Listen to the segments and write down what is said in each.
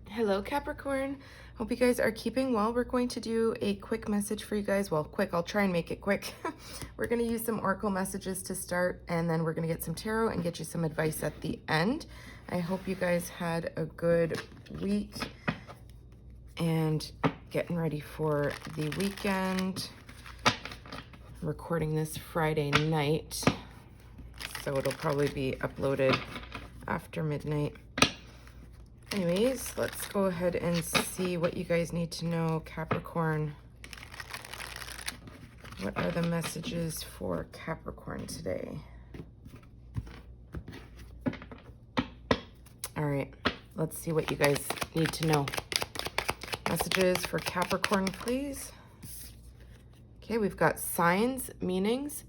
Hello, Capricorn. Hope you guys are keeping well. We're going to do a quick message for you guys. Well, quick, I'll try and make it quick. We're going to use some oracle messages to start, and then we're going to get some tarot and get you some advice at the end. I hope you guys had a good week and getting ready for the weekend. I'm recording this Friday night, so it'll probably be uploaded after midnight. Anyways, let's go ahead and see what you guys need to know, Capricorn. What are the messages for Capricorn today? All right, let's see what you guys need to know. Messages for Capricorn, please. Okay, we've got signs, meanings.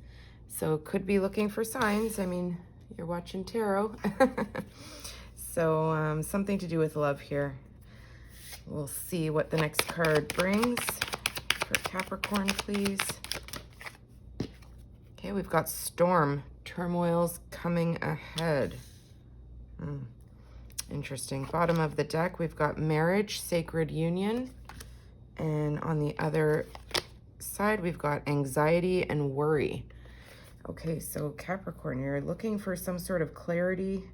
So could be looking for signs. I mean, you're watching tarot. So something to do with love here. We'll see what the next card brings for Capricorn, please. Okay, we've got storm, turmoils coming ahead. Interesting. Bottom of the deck, we've got marriage, sacred union. And on the other side, we've got anxiety and worry. Okay, so Capricorn, you're looking for some sort of clarity.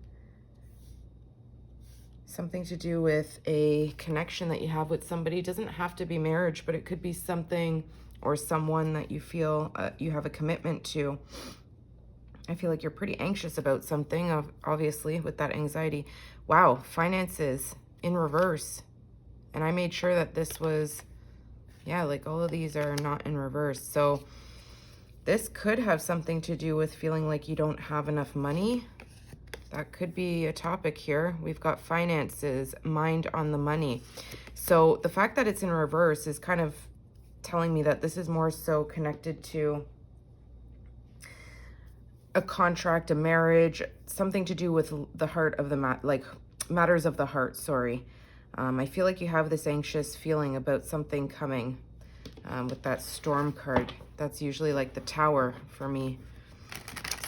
Something to do with a connection that you have with somebody. It doesn't have to be marriage, but it could be something or someone that you feel you have a commitment to. I feel like you're pretty anxious about something, obviously, with that anxiety. Wow, finances in reverse. And I made sure that this was, yeah, like all of these are not in reverse. So this could have something to do with feeling like you don't have enough money. That could be a topic here. We've got finances, mind on the money. So the fact that it's in reverse is kind of telling me that this is more so connected to a contract, a marriage, something to do with the heart of the matters of the heart, sorry. I feel like you have this anxious feeling about something coming with that storm card. That's usually like the tower for me.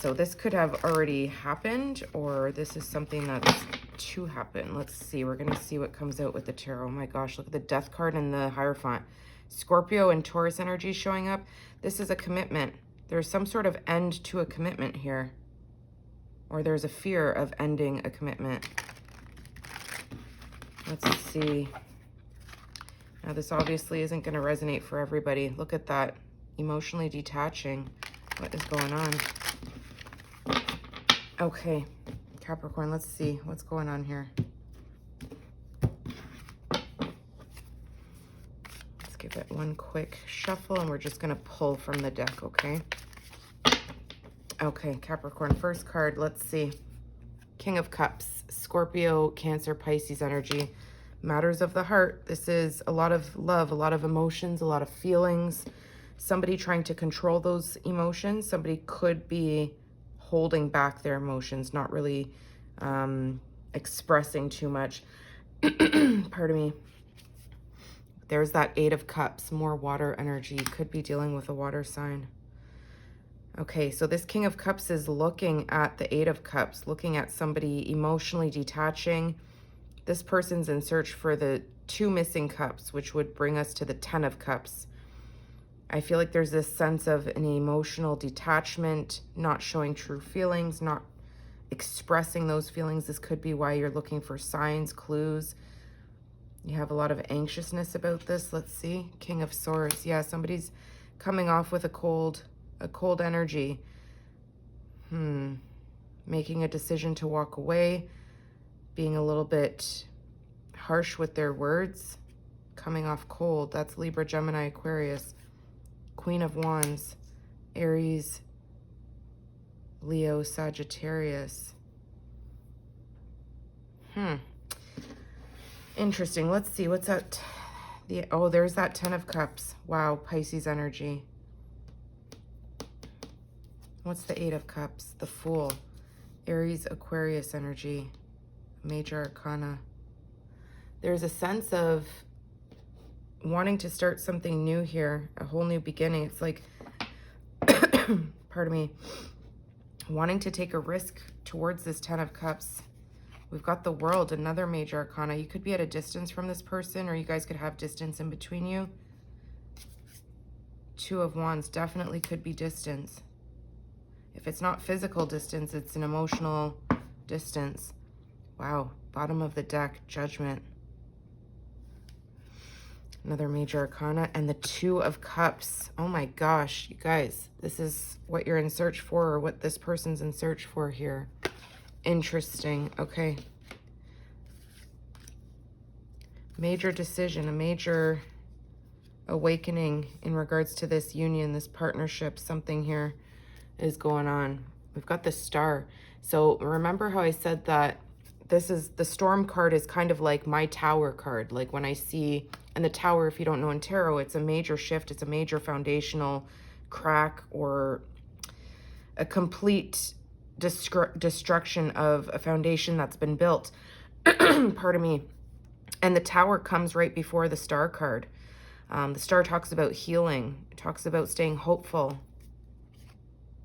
So this could have already happened, or this is something that's to happen. Let's see. We're going to see what comes out with the tarot. Oh my gosh, look at the Death card and the Hierophant. Scorpio and Taurus energy showing up. This is a commitment. There's some sort of end to a commitment here. Or there's a fear of ending a commitment. Let's see. Now this obviously isn't going to resonate for everybody. Look at that. Emotionally detaching. What is going on? Okay, Capricorn, let's see what's going on here. Let's give it one quick shuffle, and we're just going to pull from the deck, okay? Okay, Capricorn, first card, let's see. King of Cups, Scorpio, Cancer, Pisces energy. Matters of the heart. This is a lot of love, a lot of emotions, a lot of feelings. Somebody trying to control those emotions. Somebody could be holding back their emotions, not really expressing too much. Pardon me. There's that Eight of Cups, more water energy. Could be dealing with a water sign. Okay, so this King of Cups is looking at the Eight of Cups, looking at somebody emotionally detaching. This person's in search for the two missing cups, which would bring us to the Ten of Cups. I feel like there's this sense of an emotional detachment, not showing true feelings, not expressing those feelings. This could be why you're looking for signs, clues. You have a lot of anxiousness about this. Let's see. King of Swords. Yeah, somebody's coming off with a cold energy. Making a decision to walk away, being a little bit harsh with their words, coming off cold. That's Libra, Gemini, Aquarius. Queen of Wands, Aries, Leo, Sagittarius. Interesting. Let's see. What's that? Oh, there's that Ten of Cups. Wow, Pisces energy. What's the Eight of Cups? The Fool. Aries, Aquarius energy. Major Arcana. There's a sense of wanting to start something new here, a whole new beginning. It's like, pardon me, wanting to take a risk towards this Ten of Cups. We've got the World, another major arcana. You could be at a distance from this person, or you guys could have distance in between you. Two of Wands definitely could be distance. If it's not physical distance, it's an emotional distance. Wow, bottom of the deck, Judgment. Another major arcana, and the Two of Cups. Oh my gosh, you guys, this is what you're in search for, or what this person's in search for here. Interesting. Okay. Major decision, a major awakening in regards to this union, this partnership. Something here is going on. We've got the Star. So remember how I said that this is, the Storm card is kind of like my Tower card. Like when I see, and the Tower, if you don't know in tarot, it's a major shift. It's a major foundational crack, or a complete destruction of a foundation that's been built. Pardon me. And the Tower comes right before the Star card. The Star talks about healing. It talks about staying hopeful.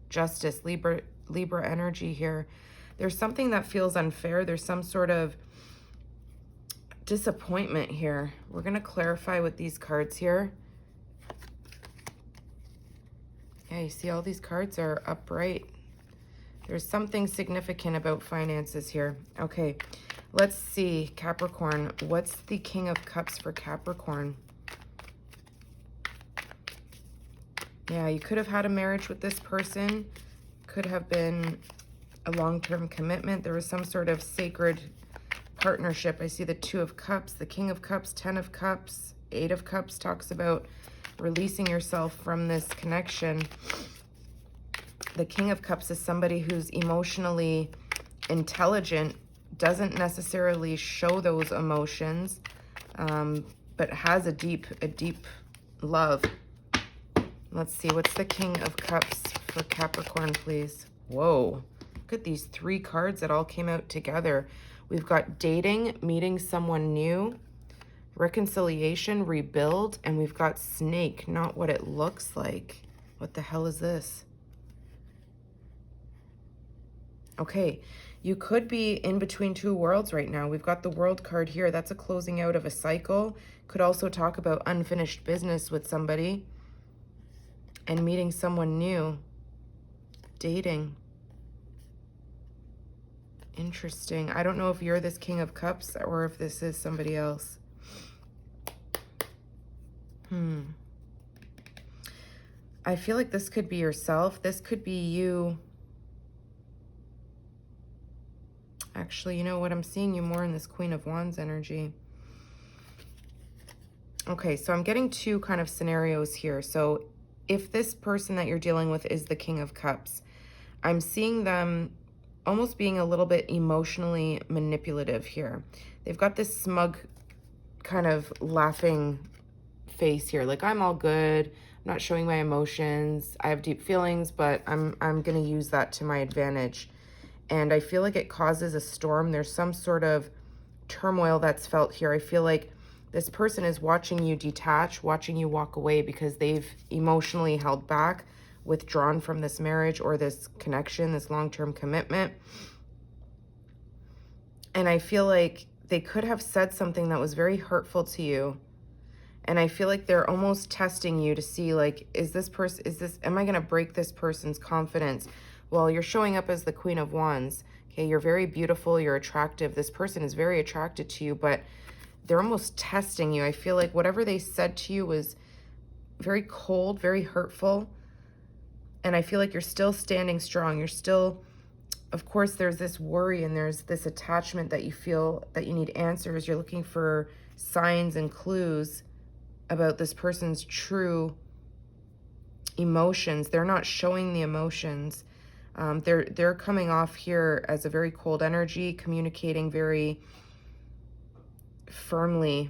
Justice, Libra energy here. There's something that feels unfair. There's some sort of disappointment here. We're going to clarify with these cards here. Yeah, you see all these cards are upright. There's something significant about finances here. Okay, let's see, Capricorn. What's the King of Cups for Capricorn? Yeah, you could have had a marriage with this person. Could have been a long-term commitment. There was some sort of sacred partnership. I see the Two of Cups, the King of Cups, 10 of Cups, 8 of Cups talks about releasing yourself from this connection. The King of Cups is somebody who's emotionally intelligent, doesn't necessarily show those emotions, but has a deep love. Let's see, what's the King of Cups for Capricorn, please? Whoa, look at these 3 cards that all came out together. We've got dating, meeting someone new, reconciliation, rebuild, and we've got snake, not what it looks like. What the hell is this? Okay, you could be in between 2 worlds right now. We've got the World card here. That's a closing out of a cycle. Could also talk about unfinished business with somebody and meeting someone new. Dating. Interesting. I don't know if you're this King of Cups or if this is somebody else. I feel like this could be yourself. This could be you. Actually, you know what? I'm seeing you more in this Queen of Wands energy. Okay, so I'm getting 2 kind of scenarios here. So if this person that you're dealing with is the King of Cups, I'm seeing them almost being a little bit emotionally manipulative here. They've got this smug kind of laughing face here. Like, I'm all good. I'm not showing my emotions. I have deep feelings, but I'm going to use that to my advantage. And I feel like it causes a storm. There's some sort of turmoil that's felt here. I feel like this person is watching you detach, watching you walk away because they've emotionally held back, withdrawn from this marriage or this connection, this long-term commitment. And I feel like they could have said something that was very hurtful to you. And I feel like they're almost testing you to see, like, am I going to break this person's confidence? Well, you're showing up as the Queen of Wands. Okay, you're very beautiful, you're attractive. This person is very attracted to you, but they're almost testing you. I feel like whatever they said to you was very cold, very hurtful. And I feel like you're still standing strong. You're still, of course, there's this worry and there's this attachment that you feel that you need answers. You're looking for signs and clues about this person's true emotions. They're not showing the emotions. They're coming off here as a very cold energy, communicating very firmly.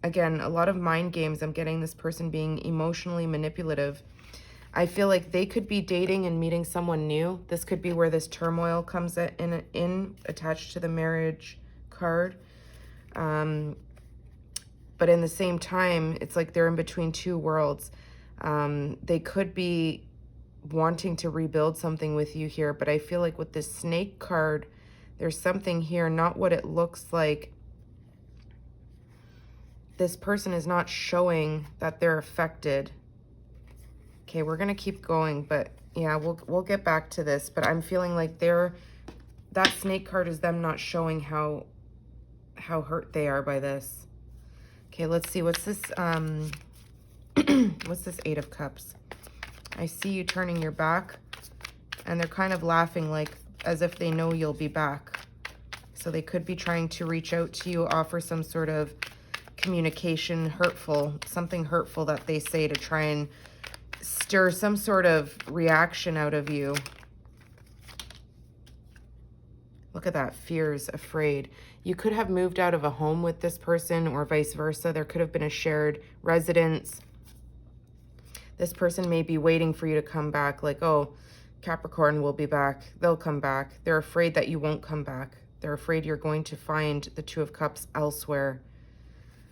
Again, a lot of mind games. I'm getting this person being emotionally manipulative. I feel like they could be dating and meeting someone new. This could be where this turmoil comes in attached to the marriage card. But in the same time, it's like they're in between 2 worlds. They could be wanting to rebuild something with you here, but I feel like with this snake card, There's something here, not what it looks like. This person is not showing that they're affected. Okay, we're going to keep going, but yeah, we'll get back to this. But I'm feeling like that snake card is them not showing how hurt they are by this. Okay, let's see. What's this? What's this Eight of Cups? I see you turning your back, and they're kind of laughing, like as if they know you'll be back. So they could be trying to reach out to you, offer some sort of communication, something hurtful that they say to try and stir some sort of reaction out of you. Look at that, fears, afraid. You could have moved out of a home with this person or vice versa. There could have been a shared residence. This person may be waiting for you to come back, like, oh, Capricorn will be back. They'll come back. They're afraid that you won't come back. They're afraid you're going to find the Two of Cups elsewhere.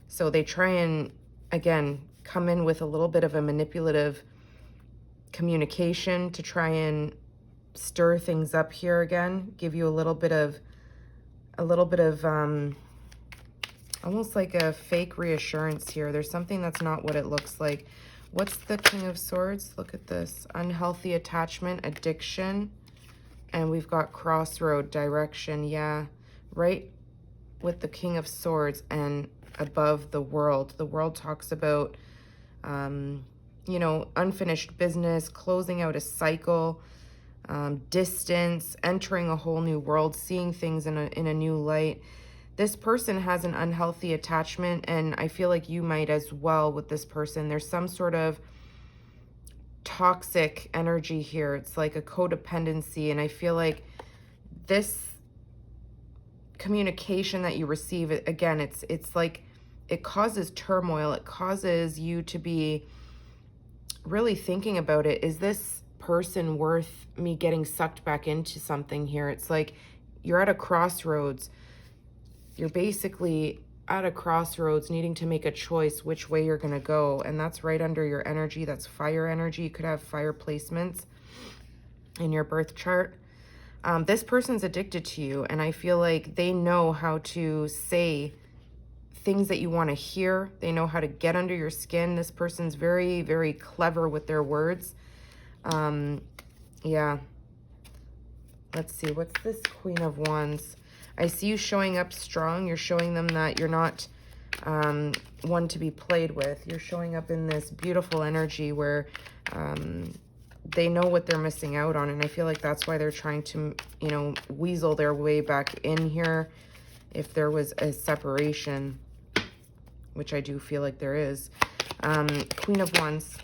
So they try and, again, come in with a little bit of a manipulative communication to try and stir things up here again, give you a little bit of almost like a fake reassurance here. There's something that's not what it looks like. What's the King of Swords? Look at this. Unhealthy attachment, addiction, and we've got crossroad, direction. Yeah, right with the King of Swords and above the world. The world talks about, you know, unfinished business, closing out a cycle, distance, entering a whole new world, seeing things in a new light. This person has an unhealthy attachment, and I feel like you might as well with this person. There's some sort of toxic energy here. It's like a codependency, and I feel like this communication that you receive, again, it's like it causes turmoil. It causes you to be really thinking about it. Is this person worth me getting sucked back into something here? It's like you're at a crossroads. You're basically at a crossroads needing to make a choice which way you're going to go. And that's right under your energy. That's fire energy. You could have fire placements in your birth chart. This person's addicted to you, and I feel like they know how to say things that you want to hear. They know how to get under your skin. This person's very, very clever with their words. Yeah. Let's see. What's this Queen of Wands? I see you showing up strong. You're showing them that you're not one to be played with. You're showing up in this beautiful energy where they know what they're missing out on. And I feel like that's why they're trying to, you know, weasel their way back in here if there was a separation, which I do feel like there is. Queen of Wands.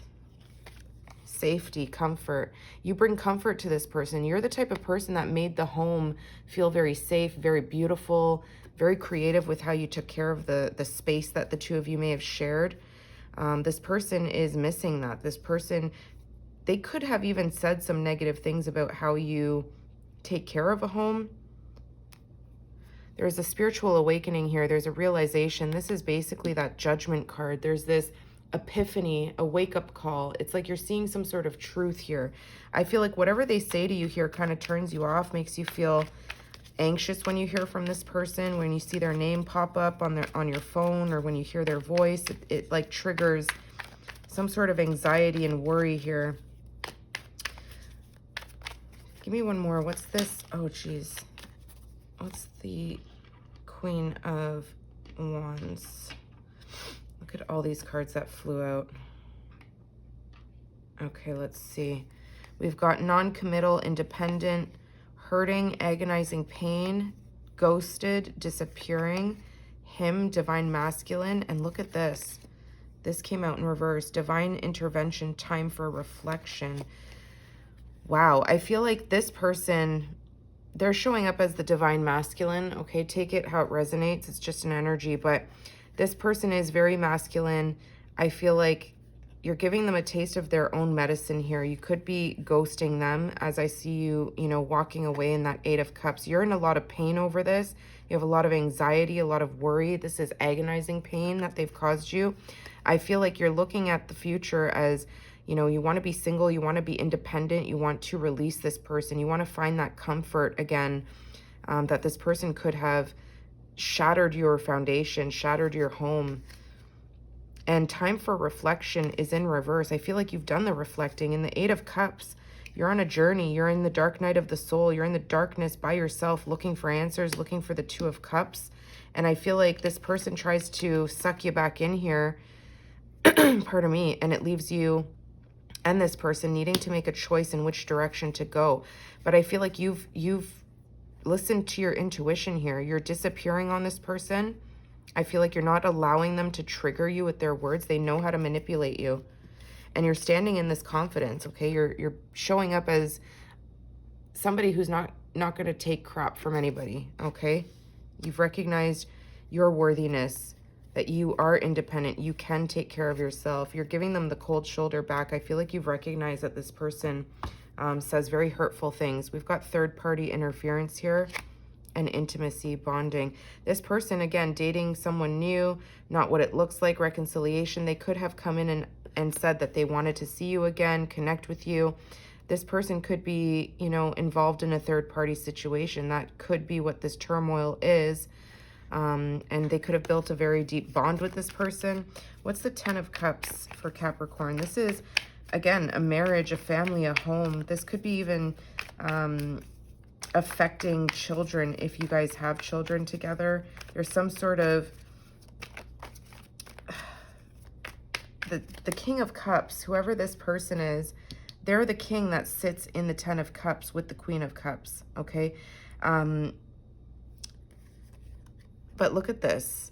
Safety, comfort. You bring comfort to this person. You're the type of person that made the home feel very safe, very beautiful, very creative with how you took care of the space that the two of you may have shared. This person is missing that. This person, they could have even said some negative things about how you take care of a home. There's a spiritual awakening here. There's a realization. This is basically that Judgment card. There's this epiphany, a wake-up call. It's like you're seeing some sort of truth here. I feel like whatever they say to you here kind of turns you off, makes you feel anxious when you hear from this person, when you see their name pop up on your phone, or when you hear their voice. It like triggers some sort of anxiety and worry here. Give me one more. What's this? Oh, geez. What's the Queen of Wands? Look at all these cards that flew out. Okay, let's see. We've got non-committal, independent, hurting, agonizing pain, ghosted, disappearing, him, divine masculine, and look at this. This came out in reverse. Divine intervention, time for reflection. Wow, I feel like this person, they're showing up as the divine masculine. Okay, take it how it resonates. It's just an energy, but this person is very masculine. I feel like you're giving them a taste of their own medicine here. You could be ghosting them, as I see you, you know, walking away in that Eight of Cups. You're in a lot of pain over this. You have a lot of anxiety, a lot of worry. This is agonizing pain that they've caused you. I feel like you're looking at the future as, you know, you want to be single, you want to be independent, you want to release this person, you want to find that comfort again. that this person could have shattered your foundation, shattered your home. And time for reflection is in reverse. I feel like you've done the reflecting. In the Eight of Cups, you're on a journey. You're in the dark night of the soul. You're in the darkness by yourself, looking for answers, looking for the Two of Cups. And I feel like this person tries to suck you back in here, pardon me, and it leaves you and this person needing to make a choice in which direction to go. But I feel like you've listened to your intuition here. You're disappearing on this person. I feel like you're not allowing them to trigger you with their words. They know how to manipulate you. And you're standing in this confidence, okay? You're showing up as somebody who's not going to take crap from anybody, okay? You've recognized your worthiness, that you are independent. You can take care of yourself. You're giving them the cold shoulder back. I feel like you've recognized that this person says very hurtful things. We've got third-party interference here. And intimacy, bonding. This person, again, dating someone new, not what it looks like, reconciliation. They could have come in and said that they wanted to see you again, connect with you. This person could be, you know, involved in a third-party situation. That could be what this turmoil is. And they could have built a very deep bond with this person. What's the Ten of Cups for Capricorn? This is, again, a marriage, a family, a home. This could be even affecting children if you guys have children together. There's some sort of the King of Cups, whoever this person is, they're the king that sits in the Ten of Cups with the Queen of Cups, okay? But look at this.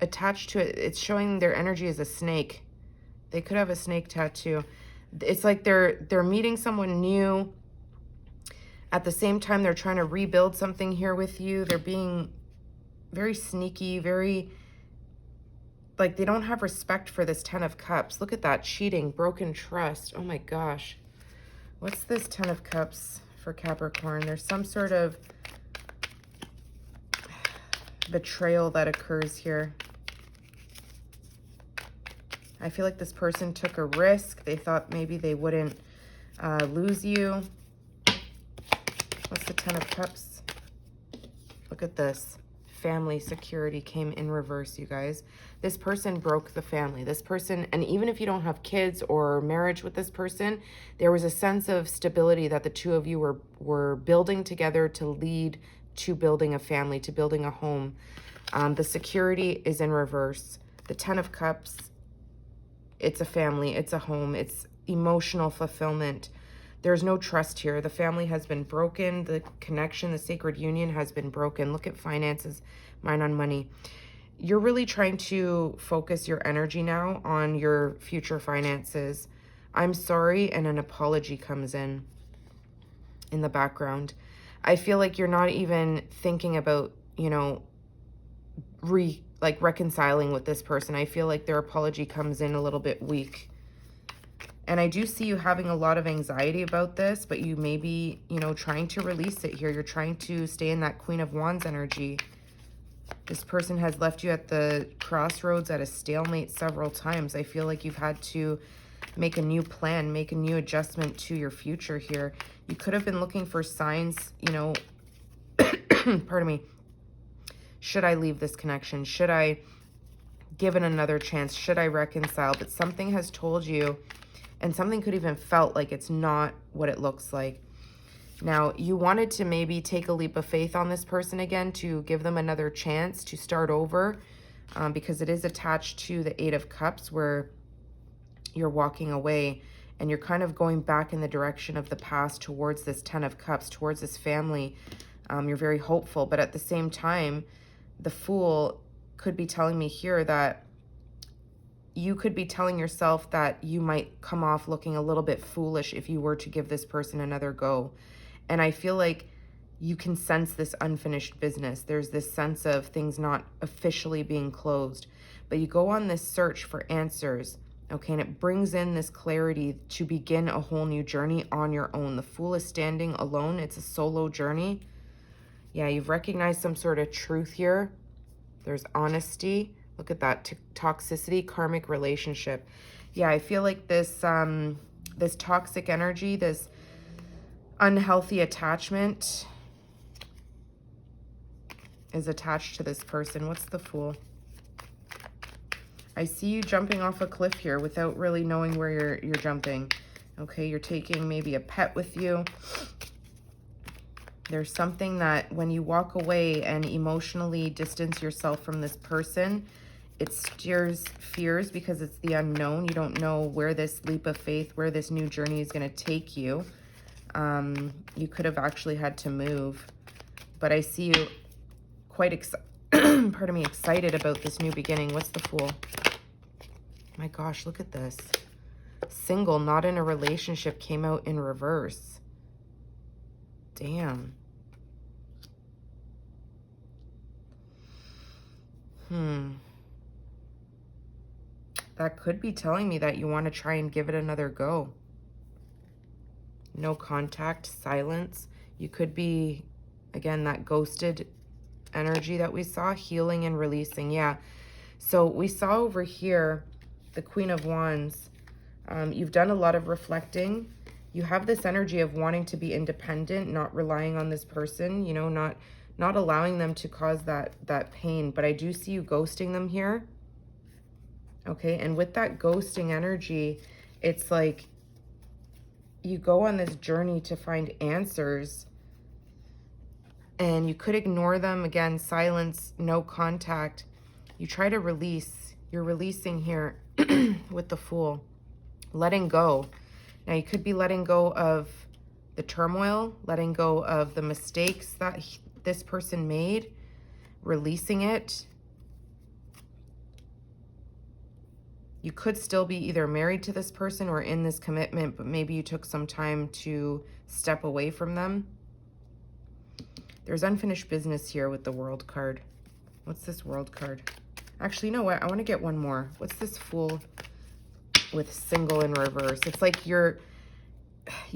Attached to it, it's showing their energy as a snake. They could have a snake tattoo. It's like they're meeting someone new. At the same time, they're trying to rebuild something here with you. They're being very sneaky, very, like, they don't have respect for this Ten of Cups. Look at that, cheating, broken trust. Oh my gosh. What's this Ten of Cups for Capricorn? There's some sort of betrayal that occurs here. I feel like this person took a risk. They thought maybe they wouldn't lose you. What's the Ten of Cups? Look at this. Family security came in reverse, you guys. This person broke the family. This person, and even if you don't have kids or marriage with this person, there was a sense of stability that the two of you were building together to lead to building a family, to building a home. The security is in reverse. The Ten of Cups, it's a family, it's a home, it's emotional fulfillment. There's no trust here. The family has been broken. The connection, the sacred union has been broken. Look at finances, mine on money. You're really trying to focus your energy now on your future finances. I'm sorry, and an apology comes in the background. I feel like you're not even thinking about, you know, reconciling with this person. I feel like their apology comes in a little bit weak. And I do see you having a lot of anxiety about this, but you may be, you know, trying to release it here. You're trying to stay in that Queen of Wands energy. This person has left you at the crossroads, at a stalemate several times. I feel like you've had to make a new plan, make a new adjustment to your future here. You could have been looking for signs, you know, pardon me. Should I leave this connection? Should I give it another chance? Should I reconcile? But something has told you, and something could even felt like it's not what it looks like. Now, you wanted to maybe take a leap of faith on this person again, to give them another chance to start over, because it is attached to the Eight of Cups, where you're walking away and you're kind of going back in the direction of the past towards this Ten of Cups, towards this family. You're very hopeful, but at the same time, the Fool could be telling me here that you could be telling yourself that you might come off looking a little bit foolish if you were to give this person another go. And I feel like you can sense this unfinished business. There's this sense of things not officially being closed. But you go on this search for answers, okay? And it brings in this clarity to begin a whole new journey on your own. The Fool is standing alone. It's a solo journey. Yeah, you've recognized some sort of truth here. There's honesty. Look at that, toxicity, karmic relationship. Yeah, I feel like this this toxic energy, this unhealthy attachment, is attached to this person. What's the Fool? I see you jumping off a cliff here without really knowing where you're jumping. Okay, you're taking maybe a pet with you. There's something that when you walk away and emotionally distance yourself from this person, it stirs fears because it's the unknown. You don't know where this leap of faith, where this new journey is going to take you. You could have actually had to move. But I see you quite excited about this new beginning. What's the Fool? My gosh, look at this. Single, not in a relationship, came out in reverse. Damn. That could be telling me that you want to try and give it another go. No contact, silence. You could be, again, that ghosted energy that we saw, healing and releasing. Yeah. So we saw over here the Queen of Wands. You've done a lot of reflecting. You have this energy of wanting to be independent, not relying on this person, you know, not allowing them to cause that pain. But I do see you ghosting them here. Okay, and with that ghosting energy, it's like you go on this journey to find answers, and you could ignore them. Again, silence, no contact. You try to release. You're releasing here with the Fool. Letting go. Now, you could be letting go of the turmoil, letting go of the mistakes that this person made, releasing it. You could still be either married to this person or in this commitment, but maybe you took some time to step away from them. There's unfinished business here with the World card. What's this World card? Actually, you know what? I want to get one more. What's this Fool with single in reverse? It's like you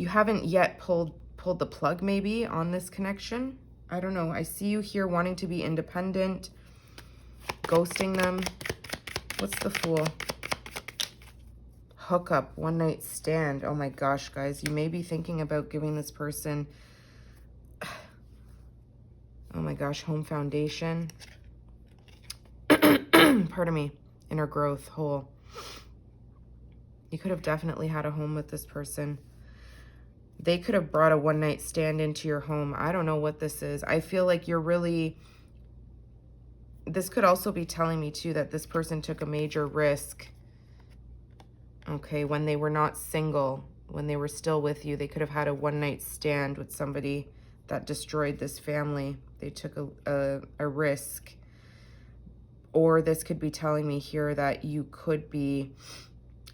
haven't yet pulled the plug maybe on this connection. I don't know. I see you here wanting to be independent, ghosting them. What's the Fool? Hookup, one night stand. Oh my gosh, guys, you may be thinking about giving this person, oh my gosh, home foundation. Pardon me, inner growth, whole. You could have definitely had a home with this person. They could have brought a one night stand into your home. I don't know what this is. I feel like you're really, this could also be telling me too that this person took a major risk. Okay, when they were not single, when they were still with you, they could have had a one-night stand with somebody that destroyed this family. They took a risk. Or this could be telling me here that you could be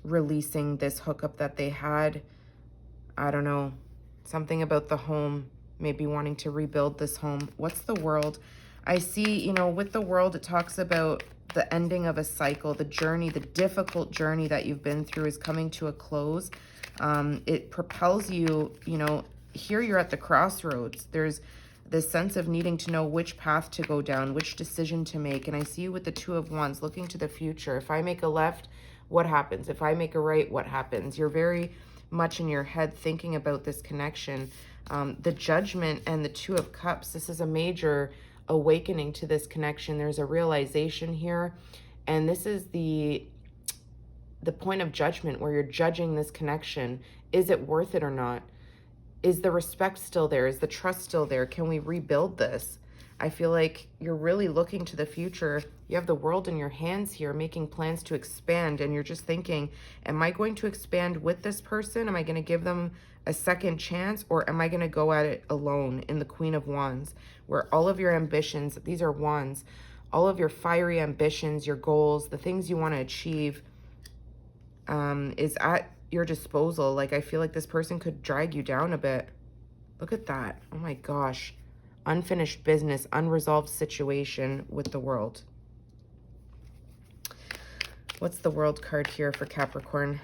releasing this hookup that they had. I don't know. Something about the home, maybe wanting to rebuild this home. What's the World? I see, you know, with the World, it talks about the ending of a cycle, the journey, the difficult journey that you've been through is coming to a close. It propels you, you know, here you're at the crossroads. There's this sense of needing to know which path to go down, which decision to make. And I see you with the Two of Wands looking to the future. If I make a left, what happens? If I make a right, what happens? You're very much in your head thinking about this connection. The Judgment and the Two of Cups, this is a major awakening to this connection. There's a realization here, and this is the point of judgment where you're judging this connection. Is it worth it or not? Is the respect still there? Is the trust still there? Can we rebuild this? I feel like you're really looking to the future. You have the world in your hands here, making plans to expand, and you're just thinking, am I going to expand with this person? Am I going to give them a second chance, or am I going to go at it alone in the Queen of Wands, where all of your ambitions, these are wands, all of your fiery ambitions, your goals, the things you want to achieve is at your disposal. Like, I feel like this person could drag you down a bit. Look at that. Oh my gosh. Unfinished business, unresolved situation with the World. What's the World card here for Capricorn?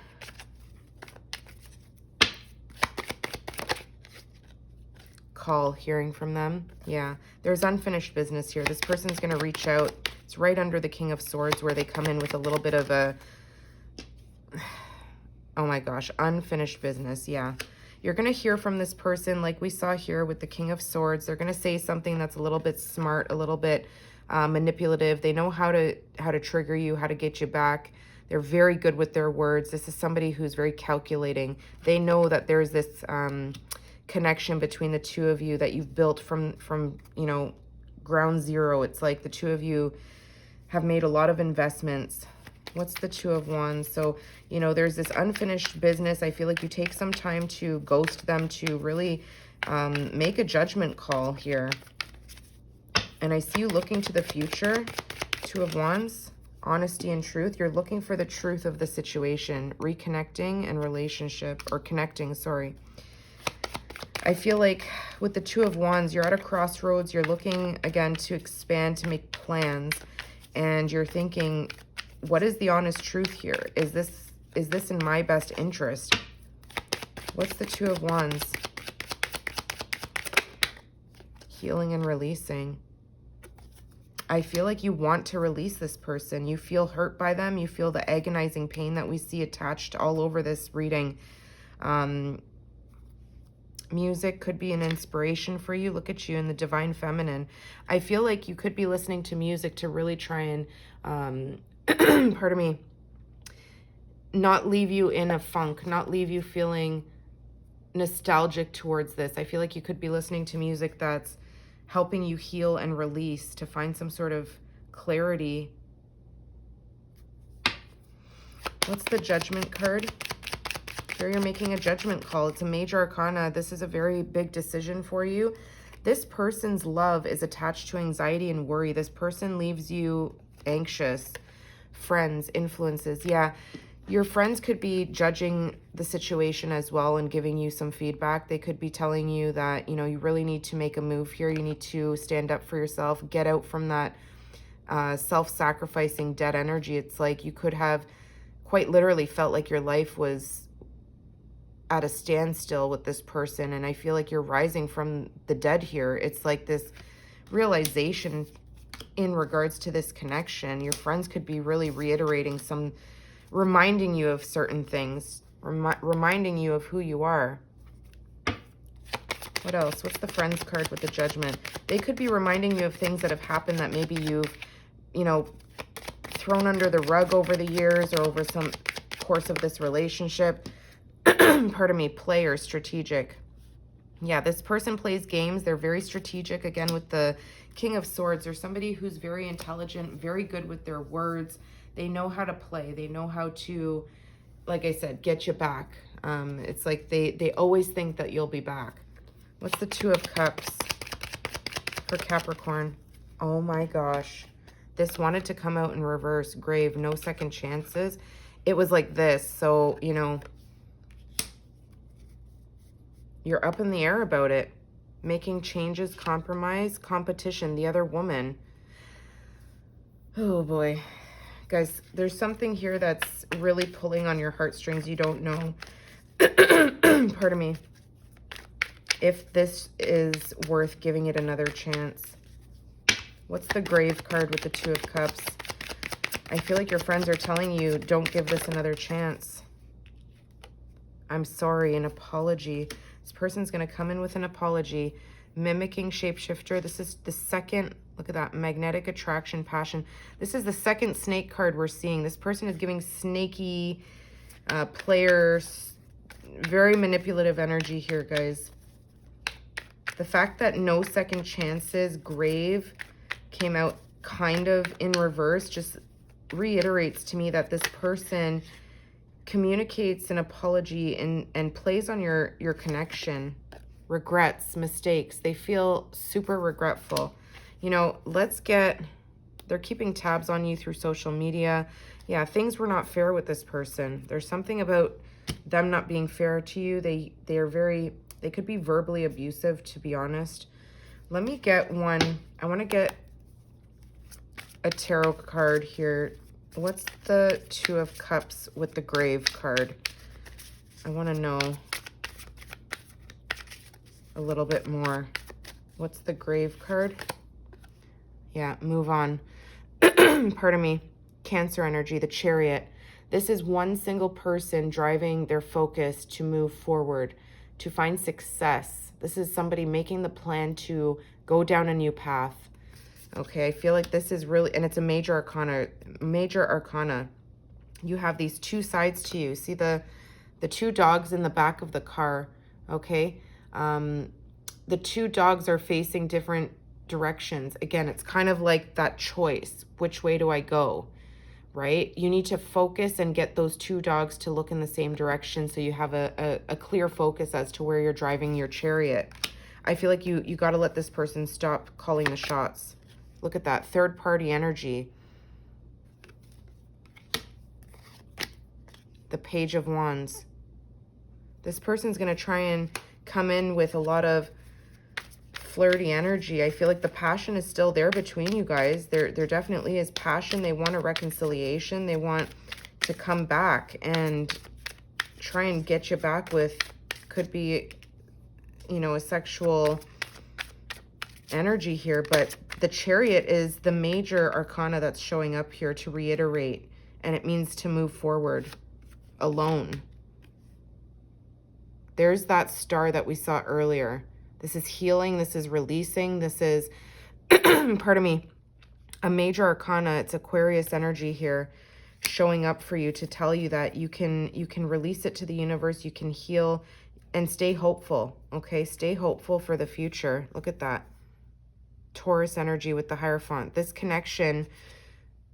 Call, hearing from them. Yeah, there's unfinished business here. This person's going to reach out. It's right under the King of Swords where they come in with a little bit of a, oh my gosh, unfinished business. Yeah, You're going to hear from this person like we saw here with the King of Swords. They're going to say something that's a little bit smart, a little bit manipulative. They know how to trigger you, how to get you back. They're very good with their words. This is somebody who's very calculating. They know that there's this connection between the two of you that you've built from you know, ground zero. It's like the two of you have made a lot of investments. What's the Two of Wands? So, you know, there's this unfinished business. I feel like you take some time to ghost them, to really make a judgment call here. And I see you looking to the future. Two of Wands, honesty and truth. You're looking for the truth of the situation, reconnecting and relationship, or connecting, sorry. I feel like with the Two of Wands, you're at a crossroads. You're looking, again, to expand, to make plans. And you're thinking, what is the honest truth here? Is this in my best interest? What's the Two of Wands? Healing and releasing. I feel like you want to release this person. You feel hurt by them. You feel the agonizing pain that we see attached all over this reading. Music could be an inspiration for you. Look at you in the Divine Feminine. I feel like you could be listening to music to really try and, pardon me, not leave you in a funk, not leave you feeling nostalgic towards this. I feel like you could be listening to music that's helping you heal and release, to find some sort of clarity. What's the Judgment card? Here you're making a judgment call. It's a major arcana. This is a very big decision for you. This person's love is attached to anxiety and worry. This person leaves you anxious. Friends, influences. Yeah, your friends could be judging the situation as well and giving you some feedback. They could be telling you that, you know, you really need to make a move here. You need to stand up for yourself. Get out from that self-sacrificing dead energy. It's like you could have quite literally felt like your life was at a standstill with this person, and I feel like you're rising from the dead here. It's like this realization in regards to this connection. Your friends could be really reiterating some, reminding you of certain things, reminding you of who you are. What else? What's the Friends card with the Judgment? They could be reminding you of things that have happened that maybe you've, you know, thrown under the rug over the years or over some course of this relationship. Pardon me, play or strategic. Yeah, this person plays games. They're very strategic. Again, with the King of Swords, or somebody who's very intelligent, very good with their words. They know how to play. They know how to, like I said, get you back. It's like they always think that you'll be back. What's the Two of Cups for Capricorn? Oh my gosh. This wanted to come out in reverse. Grave, no second chances. It was like this. So, you know, you're up in the air about it. Making changes, compromise, competition, the other woman. Oh boy. Guys, there's something here that's really pulling on your heartstrings. You don't know, pardon me, if this is worth giving it another chance. What's the Grave card with the Two of Cups? I feel like your friends are telling you, don't give this another chance. I'm sorry, an apology. This person's going to come in with an apology. Mimicking shapeshifter. This is the second, look at that, magnetic attraction, passion. This is the second snake card we're seeing. This person is giving snaky players, very manipulative energy here, guys. The fact that no second chances, Grave, came out kind of in reverse just reiterates to me that this person communicates an apology and plays on your connection. Regrets, mistakes. They feel super regretful. You know, they're keeping tabs on you through social media. Yeah, things were not fair with this person. There's something about them not being fair to you. They could be verbally abusive, to be honest. Let me get one. I want to get a tarot card here. What's the Two of Cups with the Grave card? I want to know a little bit more. What's the Grave card? Yeah, move on. Pardon me. Cancer energy, the Chariot. This is one single person driving their focus to move forward, to find success. This is somebody making the plan to go down a new path. Okay, I feel like this is really, and it's a major arcana. Major arcana. You have these two sides to you. See the two dogs in the back of the car, okay? The two dogs are facing different directions. Again, it's kind of like that choice. Which way do I go, right? You need to focus and get those two dogs to look in the same direction so you have a clear focus as to where you're driving your chariot. I feel like you got to let this person stop calling the shots. Look at that third-party energy. The Page of Wands. This person's going to try and come in with a lot of flirty energy. I feel like the passion is still there between you guys. There definitely is passion. They want a reconciliation. They want to come back and try and get you back with, could be, you know, a sexual energy here. But the Chariot is the major arcana that's showing up here to reiterate. And it means to move forward alone. There's that star that we saw earlier. This is healing. This is releasing. This is, pardon me, a major arcana. It's Aquarius energy here showing up for you to tell you that you can release it to the universe. You can heal and stay hopeful. Okay, stay hopeful for the future. Look at that. Taurus energy with the Hierophant. This connection,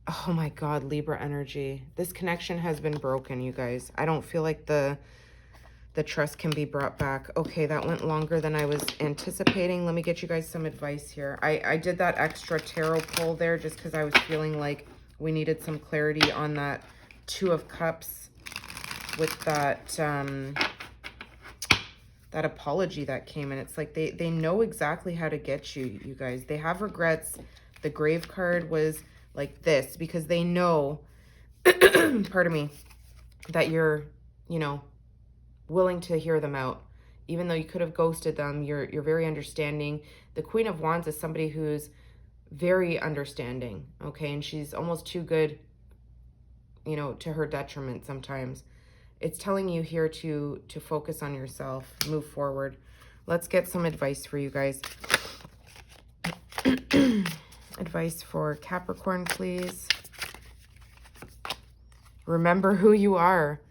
oh my God, Libra energy. This connection has been broken, you guys. I don't feel like the trust can be brought back. Okay, that went longer than I was anticipating. Let me get you guys some advice here. I did that extra tarot pull there just because I was feeling like we needed some clarity on that Two of Cups with that that apology that came in. It's like they know exactly how to get you, you guys. They have regrets. The Grave card was like this because they know, pardon me, that you're, you know, willing to hear them out. Even though you could have ghosted them, you're very understanding. The Queen of Wands is somebody who's very understanding, okay? And she's almost too good, you know, to her detriment sometimes. It's telling you here to focus on yourself, move forward. Let's get some advice for you guys. Advice for Capricorn, please. Remember who you are.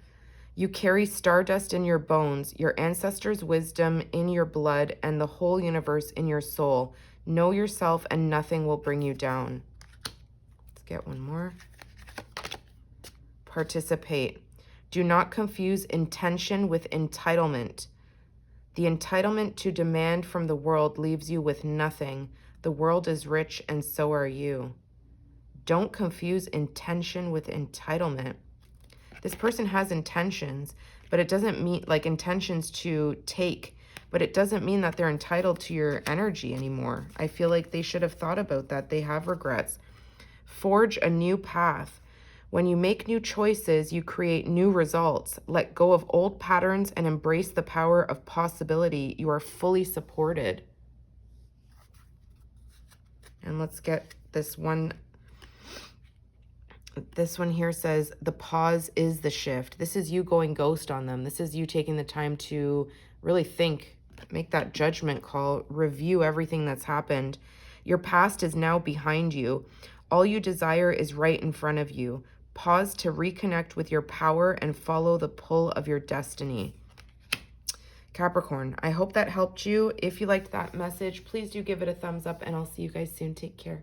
You carry stardust in your bones, your ancestors' wisdom in your blood, and the whole universe in your soul. Know yourself and nothing will bring you down. Let's get one more. Participate. Do not confuse intention with entitlement. The entitlement to demand from the world leaves you with nothing. The world is rich and so are you. Don't confuse intention with entitlement. This person has intentions, but it doesn't mean, like, intentions to take, but it doesn't mean that they're entitled to your energy anymore. I feel like they should have thought about that. They have regrets. Forge a new path. When you make new choices, you create new results. Let go of old patterns and embrace the power of possibility. You are fully supported. And let's get this one. This one here says, the pause is the shift. This is you going ghost on them. This is you taking the time to really think, make that judgment call, review everything that's happened. Your past is now behind you. All you desire is right in front of you. Pause to reconnect with your power and follow the pull of your destiny. Capricorn, I hope that helped you. If you liked that message, please do give it a thumbs up and I'll see you guys soon. Take care.